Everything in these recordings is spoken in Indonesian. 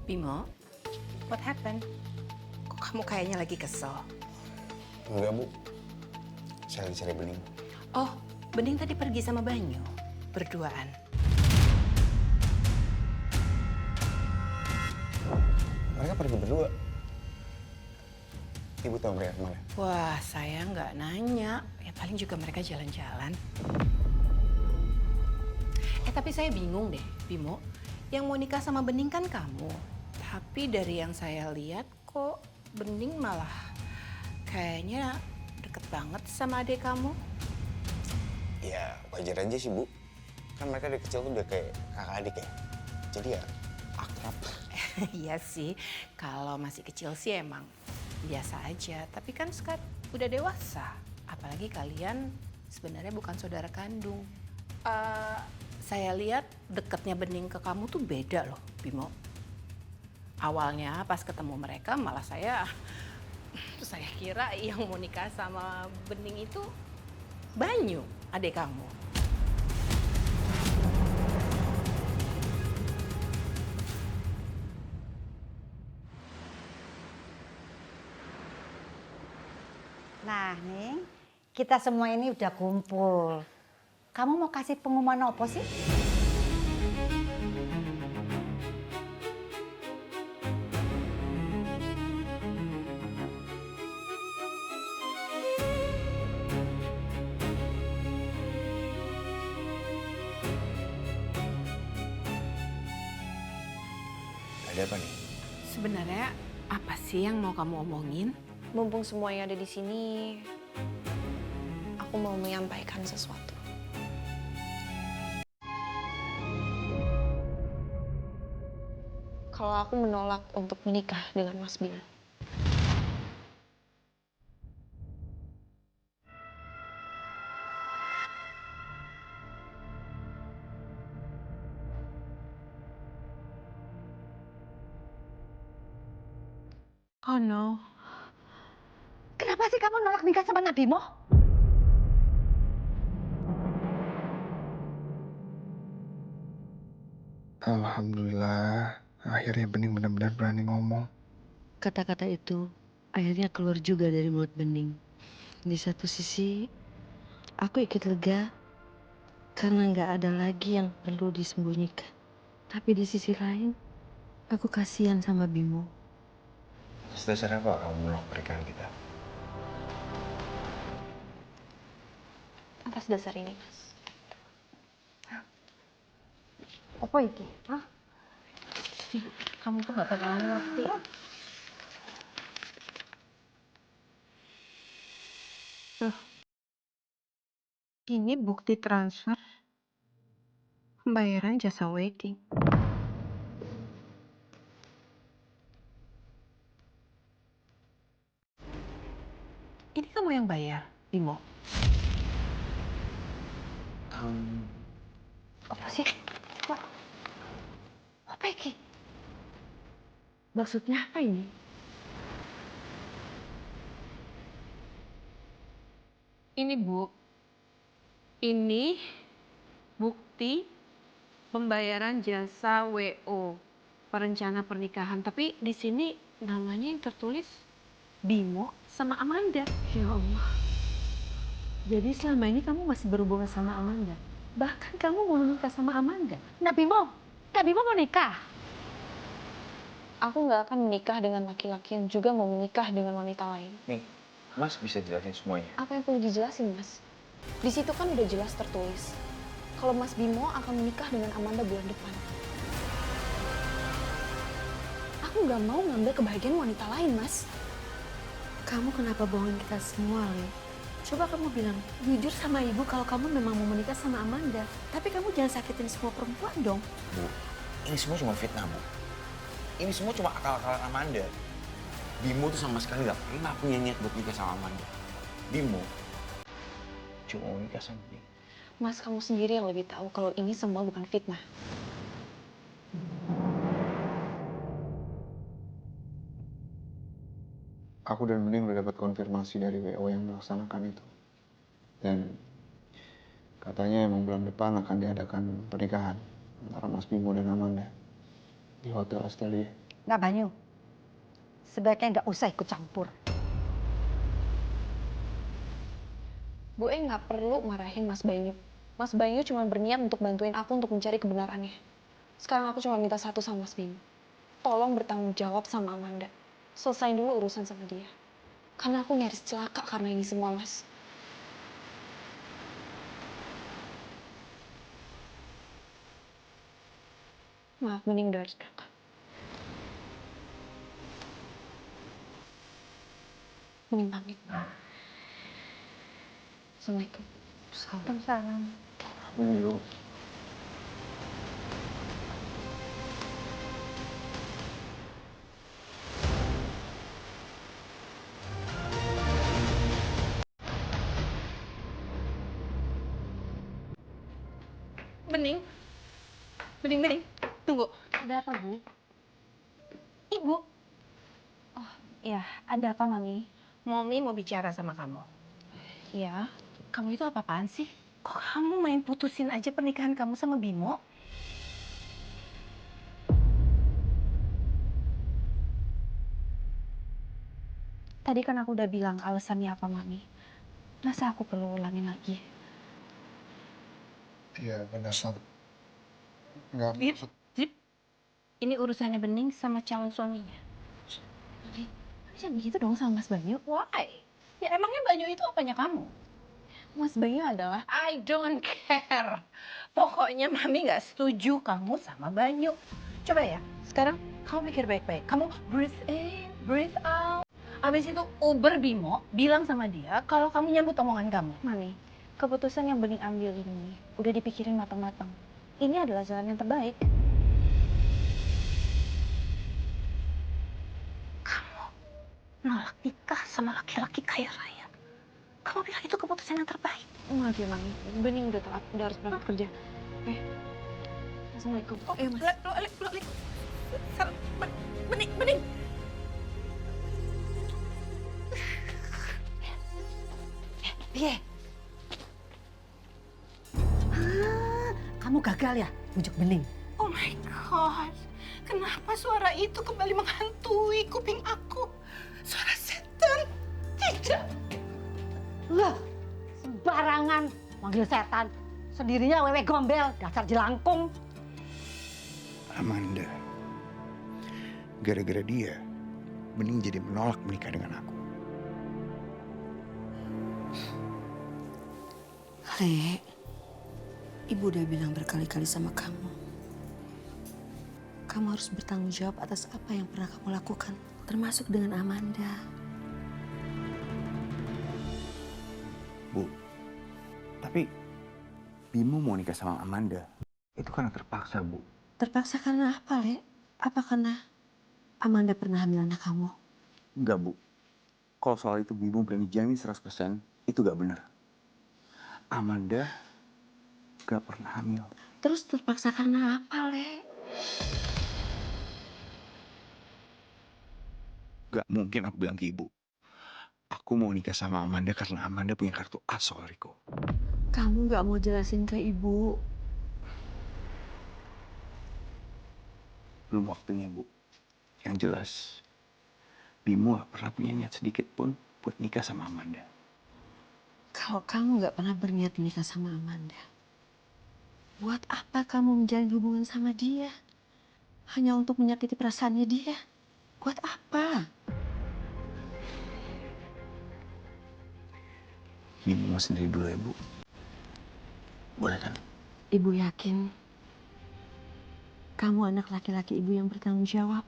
Bimo, what happened? Kok kamu kayaknya lagi kesel? Enggak, Bu. Saya lagi cari Bening. Oh, Bening tadi pergi sama Banyu, berduaan. Mereka pergi berdua. Ibu tahu mereka kemana? Wah, saya nggak nanya. Ya paling juga mereka jalan-jalan. Tapi saya bingung deh, Bimo. Yang mau nikah sama Bening kan kamu. Tapi dari yang saya lihat kok Bening malah kayaknya deket banget sama adik kamu. Ya, wajar aja sih, Bu. Kan mereka dari kecil tuh udah kayak kakak adik ya. Jadi ya akrab. Iya sih, kalau masih kecil sih emang biasa aja. Tapi kan sekarang udah dewasa. Apalagi kalian sebenarnya bukan saudara kandung. Saya lihat deketnya Bening ke kamu tuh beda loh, Bimo. Awalnya pas ketemu mereka malah saya kira yang mau nikah sama Bening itu Banyu, adik kamu. Nah, nih, kita semua ini udah kumpul. Kamu mau kasih pengumuman apa sih? Ada apa nih? Sebenarnya apa sih yang mau kamu omongin? Mumpung semuanya ada di sini, aku mau menyampaikan sesuatu. Kalau aku menolak untuk menikah dengan Mas Bimo. Oh no. Kenapa sih kamu nolak nikah sama Nabimo? Alhamdulillah, akhirnya Bening benar-benar berani ngomong. Kata-kata itu akhirnya keluar juga dari mulut Bening. Di satu sisi, aku ikut lega karena nggak ada lagi yang perlu disembunyikan. Tapi di sisi lain, aku kasihan sama Bimo. Atas dasar apa kamu menolak pernikahan kita? Atas dasar ini, Mas. Apa iki? Hah? Kamu tuh gak bakal ngerti. Ini bukti transfer pembayaran jasa wedding. Ini kamu yang bayar, Bimo? Apa sih? Apa? Apa iki? Maksudnya apa ini? Ini ini bukti pembayaran jasa WO, perencana pernikahan. Tapi di sini namanya yang tertulis Bimo sama Amanda. Ya Allah. Jadi selama ini kamu masih berhubungan sama Amanda? Bahkan kamu mau menikah sama Amanda? Nabimo mau nikah. Aku nggak akan menikah dengan laki-laki yang juga mau menikah dengan wanita lain. Nih, Mas bisa jelasin semuanya. Apa yang perlu dijelasin, Mas? Di situ kan udah jelas tertulis kalau Mas Bimo akan menikah dengan Amanda bulan depan. Aku nggak mau ngambil kebahagiaan wanita lain, Mas. Kamu kenapa bohongin kita semua, Le? Coba kamu bilang jujur sama ibu kalau kamu memang mau menikah sama Amanda. Tapi kamu jangan sakitin semua perempuan dong. Bu, ini semua cuma fitnah, Bu. Ini semua cuma akal-akalan Amanda. Bimo tuh sama sekali gak pernah punya niat buat nikah sama Amanda. Bimo cuma mau nikah sama Bening. Mas, kamu sendiri yang lebih tahu kalau ini semua bukan fitnah. Aku dan Bening udah dapat konfirmasi dari WO yang melaksanakan itu. Dan katanya emang bulan depan akan diadakan pernikahan antara Mas Bimo dan Amanda di Hotel Astelia. Nah Banyu, sebaiknya nggak usah ikut campur. Bu E nggak perlu marahin Mas Banyu. Mas Banyu cuma berniat untuk bantuin aku untuk mencari kebenarannya. Sekarang aku cuma minta satu sama Mas Banyu. Tolong bertanggung jawab sama Amanda. Selesain dulu urusan sama dia. Karena aku nyaris celaka karena ini semua, Mas. Maaf, mending udah harus berangkat. Mending pamit. Assalamualaikum. Salam. Menunggu. Bening, tunggu. Ada apa, Bu? Ibu, Iya, ada apa, Mami? Mami mau bicara sama kamu. Iya. Kamu itu apa-apaan sih? Kok kamu main putusin aja pernikahan kamu sama Bimo? Tadi kan aku udah bilang alasannya apa, Mami. Masa aku perlu ulangin lagi? Iya benar Sam. Nggak Zip, maksud. Zip. Ini urusannya Bening sama calon suaminya. Mami, jangan begitu dong sama Mas Banyu. Why? Ya emangnya Banyu itu apanya kamu? Mas Banyu adalah... I don't care. Pokoknya Mami nggak setuju kamu sama Banyu. Coba ya, sekarang kamu pikir baik-baik. Kamu breathe in, breathe out. Abis itu Uber Bimo bilang sama dia kalau kamu nyambut omongan kamu. Mami, keputusan yang Bening ambil ini udah dipikirin matang-matang. Ini adalah jalan yang terbaik. Kamu nolak nikah sama laki-laki kaya raya. Kamu bilang itu keputusan yang terbaik. Maaf ya, Mami. Bening udah telat, udah harus berangkat kerja. Oke. Assalamualaikum. Mas. Bening. Piye? Kamu gagal ya bujuk Bening? Oh my God. Kenapa suara itu kembali menghantui kuping aku? Suara setan. Tidak. Lah, sembarangan manggil setan. Sendirinya wewe gombel, dasar jelangkung. Amanda, gara-gara dia, Bening jadi menolak menikah dengan aku. Le, Ibu udah bilang berkali-kali sama kamu. Kamu harus bertanggung jawab atas apa yang pernah kamu lakukan, termasuk dengan Amanda. Bu, tapi Bimo mau nikah sama Amanda. Itu karena terpaksa, Bu. Terpaksa karena apa, Le? Apa karena Amanda pernah hamil anak kamu? Enggak, Bu. Kalau soal itu Bimo berani jamin 100%, itu gak benar. Amanda gak pernah hamil. Terus terpaksa karena apa, Le? Gak mungkin aku bilang ke Ibu. Aku mau nikah sama Amanda karena Amanda punya kartu as soal Riko. Kamu gak mau jelasin ke Ibu. Belum waktunya, Bu. Yang jelas, Bimo gak pernah punya niat sedikit pun buat nikah sama Amanda. Kalau kamu gak pernah berniat menikah sama Amanda, buat apa kamu menjalin hubungan sama dia? Hanya untuk menyakiti perasaannya dia? Buat apa? Bimo mau sendiri dulu ya, Bu. Boleh kan? Ibu yakin kamu anak laki-laki ibu yang bertanggung jawab.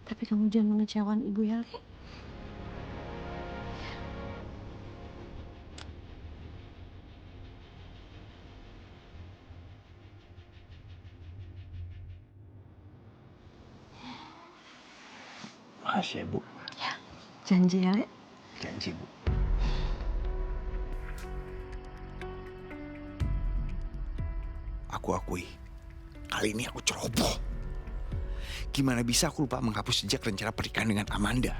Tapi kamu jangan mengecewakan ibu ya, Le. Makasih ya, Bu. Janji ya, Le. Janji, Bu. Aku akui, kali ini aku ceroboh. Gimana bisa aku lupa menghapus jejak rencana pernikahan dengan Amanda?